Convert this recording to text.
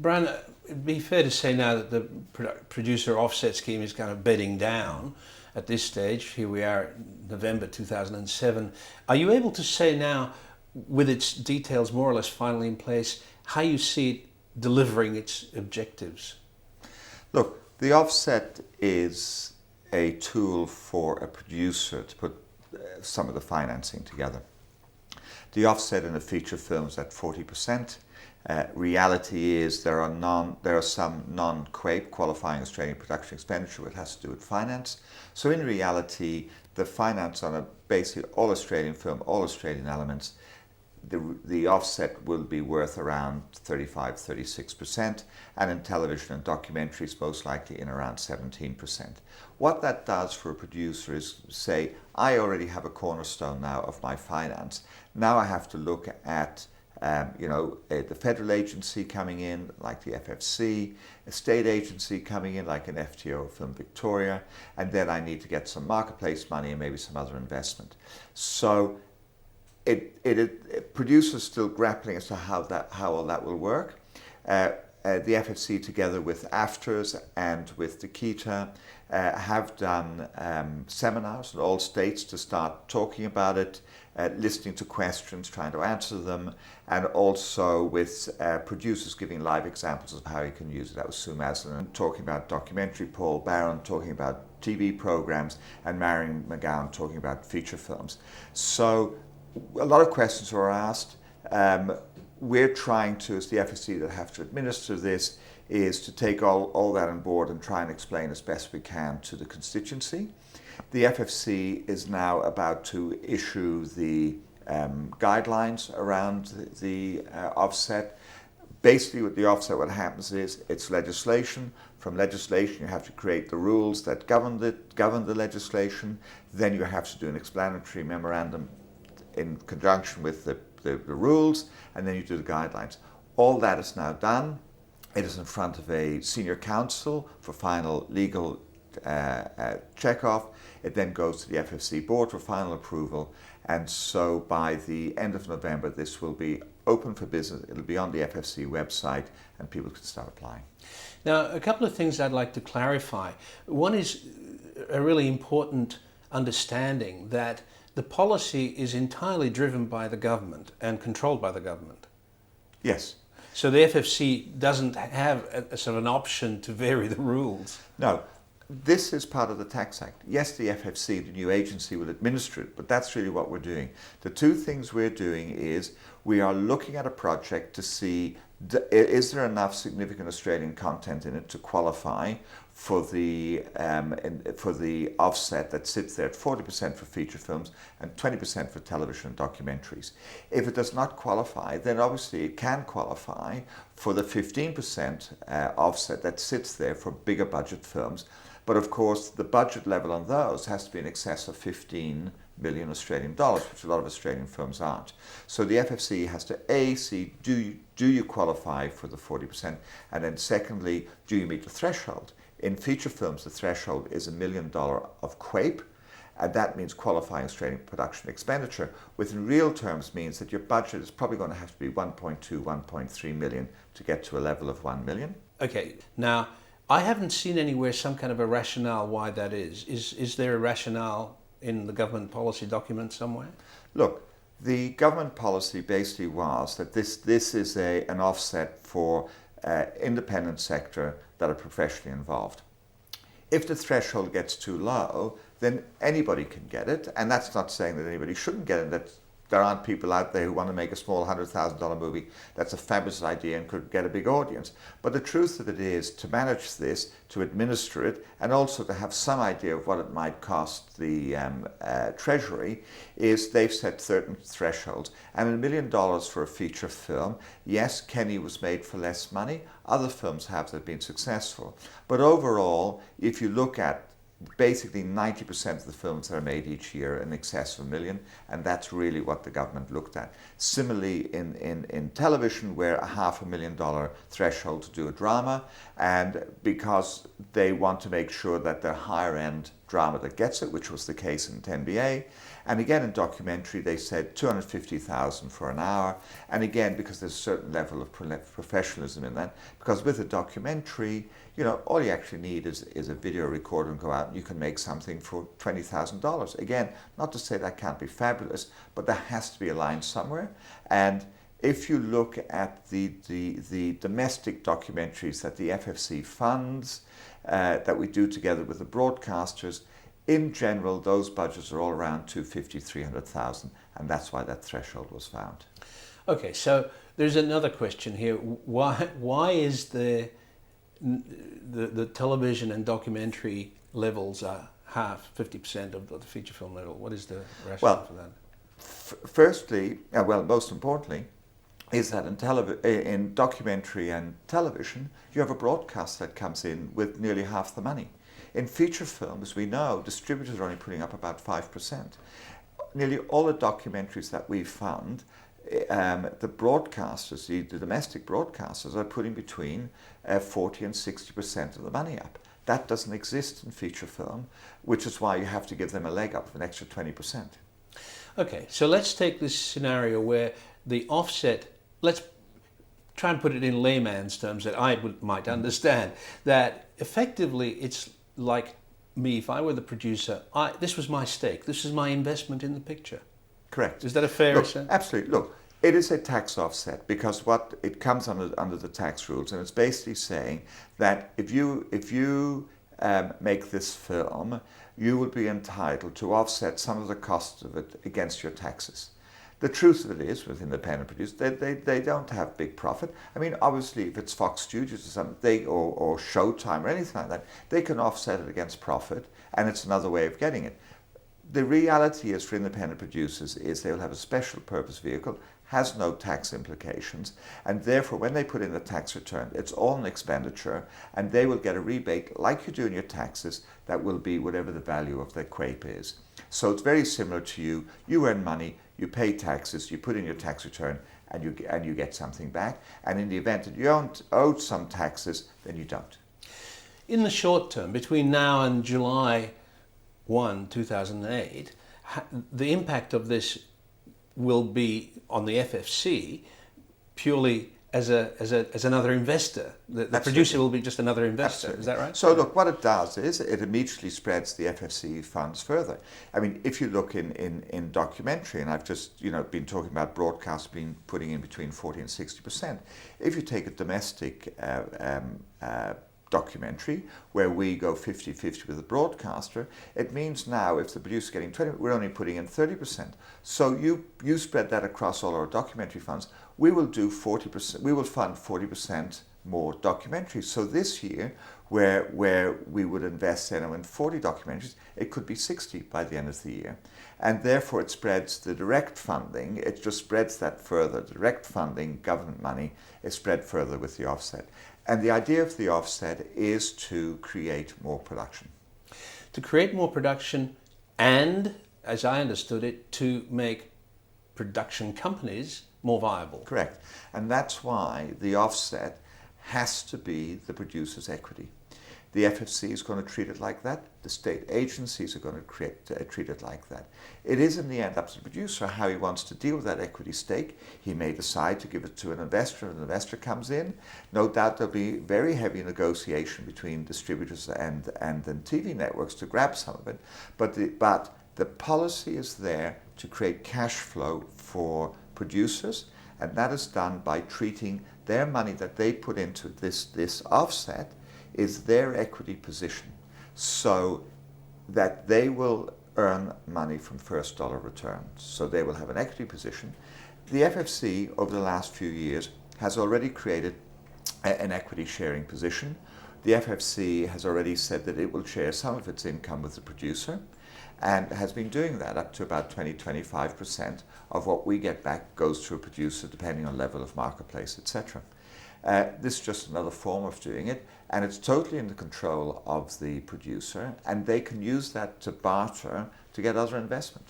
Brian, it'd be fair to say now that the producer offset scheme is kind of bedding down at this stage. Here we are, November 2007. Are you able to say now, with its details more or less finally in place, how you see it delivering its objectives? Look, the offset is a tool for a producer to put some of the financing together. The offset in a feature film is at 40%. Reality is there are some non-QAPE, qualifying Australian production expenditure, which has to do with finance. So in reality, the finance on a basically all Australian film, all Australian elements, the offset will be worth around 35-36%, and in television and documentaries most likely in around 17%. What that does for a producer is say, I already have a cornerstone now of my finance. Now I have to look at the federal agency coming in like the FFC, a state agency coming in like an FTO, Film Victoria, and then I need to get some marketplace money and maybe some other investment. So producers still grappling as to how all that will work. The FFC together with AFTRS and with the KETA have done seminars in all states to start talking about it, listening to questions, trying to answer them, and also with producers giving live examples of how you can use it. That was Sue Maslin talking about documentary, Paul Barron talking about TV programs, and Marion McGowan talking about feature films. So a lot of questions were asked. We're trying to, as the FSC that have to administer this, is to take all that on board and try and explain as best we can to the constituency. The FFC is now about to issue the guidelines around the offset. Basically with the offset what happens is it's legislation. From legislation you have to create the rules that govern the legislation. Then you have to do an explanatory memorandum in conjunction with the rules, and then you do the guidelines. All that is now done. It is in front of a senior counsel for final legal check-off. It then goes to the FFC board for final approval, and so by the end of November this will be open for business. It'll be on the FFC website and people can start applying. Now, a couple of things I'd like to clarify. One is a really important understanding that the policy is entirely driven by the government and controlled by the government. Yes. So the FFC doesn't have a sort of an option to vary the rules. No. This is part of the Tax Act. Yes, the FFC, the new agency, will administer it, but that's really what we're doing. The two things we're doing is we are looking at a project to see is there enough significant Australian content in it to qualify for the offset that sits there at 40% for feature films and 20% for television and documentaries. If it does not qualify, then obviously it can qualify for the 15% offset that sits there for bigger budget films. But of course, the budget level on those has to be in excess of 15 million Australian dollars, which a lot of Australian films aren't. So the FFC has to see, do you qualify for the 40%? And then secondly, do you meet the threshold? In feature films, the threshold is $1 million of QAPE, and that means qualifying Australian production expenditure, which in real terms means that your budget is probably going to have to be 1.2, 1.3 million to get to a level of 1 million. Okay, now I haven't seen anywhere some kind of a rationale why that is. Is there a rationale in the government policy document somewhere? Look, the government policy basically was that this is an offset for independent sector that are professionally involved. If the threshold gets too low, then anybody can get it, and that's not saying that anybody shouldn't get it, that there aren't people out there who want to make a small $100,000 movie. That's a fabulous idea and could get a big audience. But the truth of it is, to manage this, to administer it, and also to have some idea of what it might cost the Treasury, is they've set certain thresholds. And $1 million for a feature film, yes, Kenny was made for less money. Other films have that have been successful. But overall, if you look at basically 90% of the films that are made each year in excess of $1 million, and that's really what the government looked at. Similarly in television, where a $500,000 threshold to do a drama, and because they want to make sure that their higher end drama that gets it, which was the case in 10BA. And again, in documentary, they said 250,000 for an hour. And again, because there's a certain level of professionalism in that, because with a documentary, you know, all you actually need is a video recorder and go out and you can make something for $20,000. Again, not to say that can't be fabulous, but there has to be a line somewhere. And if you look at the domestic documentaries that the FFC funds, that we do together with the broadcasters, in general, those budgets are all around 250, 300,000, and that's why that threshold was found. Okay, so there's another question here. Why is the television and documentary levels are half, 50% of the feature film level? What is the rationale for that? Firstly, well, most importantly, is that in documentary and television, you have a broadcast that comes in with nearly half the money. In feature films, we know distributors are only putting up about 5%. Nearly all the documentaries that we fund, the broadcasters, the domestic broadcasters, are putting between 40 and 60% of the money up. That doesn't exist in feature film, which is why you have to give them a leg up of an extra 20%. Okay, so let's take this scenario where the offset, let's try and put it in layman's terms that I might understand, that effectively it's like me, if I were the producer, this was my stake, this is my investment in the picture. Correct. Is that a fair assessment? Absolutely. Look, it is a tax offset because what it comes under the tax rules, and it's basically saying that if you make this film, you will be entitled to offset some of the costs of it against your taxes. The truth of it is, with independent producers, they don't have big profit. I mean, obviously, if it's Fox Studios or something, or Showtime or anything like that, they can offset it against profit, and it's another way of getting it. The reality is, for independent producers, is they'll have a special purpose vehicle, has no tax implications, and therefore, when they put in the tax return, it's all an expenditure, and they will get a rebate, like you do in your taxes, that will be whatever the value of their CWAPE is. So it's very similar to you. You earn money, you pay taxes, you put in your tax return, and you get something back. And in the event that you don't owe some taxes, then you don't. In the short term, between now and July 1, 2008, the impact of this will be on the FFC purely as another investor. The producer will be just another investor. Absolutely. Is that right? So look, what it does is it immediately spreads the FFC funds further. I mean, if you look in documentary, and I've just been talking about broadcast being putting in between 40 and 60%. If you take a domestic documentary where we go 50-50 with the broadcaster, it means now if the producer is getting 20, we're only putting in 30%. So you spread that across all our documentary funds. We will do 40%. We will fund 40% more documentaries. So this year, where we would invest in 40 documentaries, it could be 60 by the end of the year. And therefore it spreads the direct funding, it just spreads that further. The direct funding, government money, is spread further with the offset. And the idea of the offset is to create more production. To create more production and, as I understood it, to make production companies more viable. Correct. And that's why the offset has to be the producer's equity. The FFC is going to treat it like that. The state agencies are going to treat it like that. It is in the end up to the producer how he wants to deal with that equity stake. He may decide to give it to an investor, and an investor comes in. No doubt there'll be very heavy negotiation between distributors and then TV networks to grab some of it. But the policy is there to create cash flow for producers, and that is done by treating their money that they put into this offset is their equity position, so that they will earn money from first dollar returns. So they will have an equity position. The FFC over the last few years has already created an equity sharing position. The FFC has already said that it will share some of its income with the producer, and has been doing that up to about 20-25% of what we get back goes to a producer depending on level of marketplace, etc. This is just another form of doing it, and it's totally in the control of the producer, and they can use that to barter to get other investment.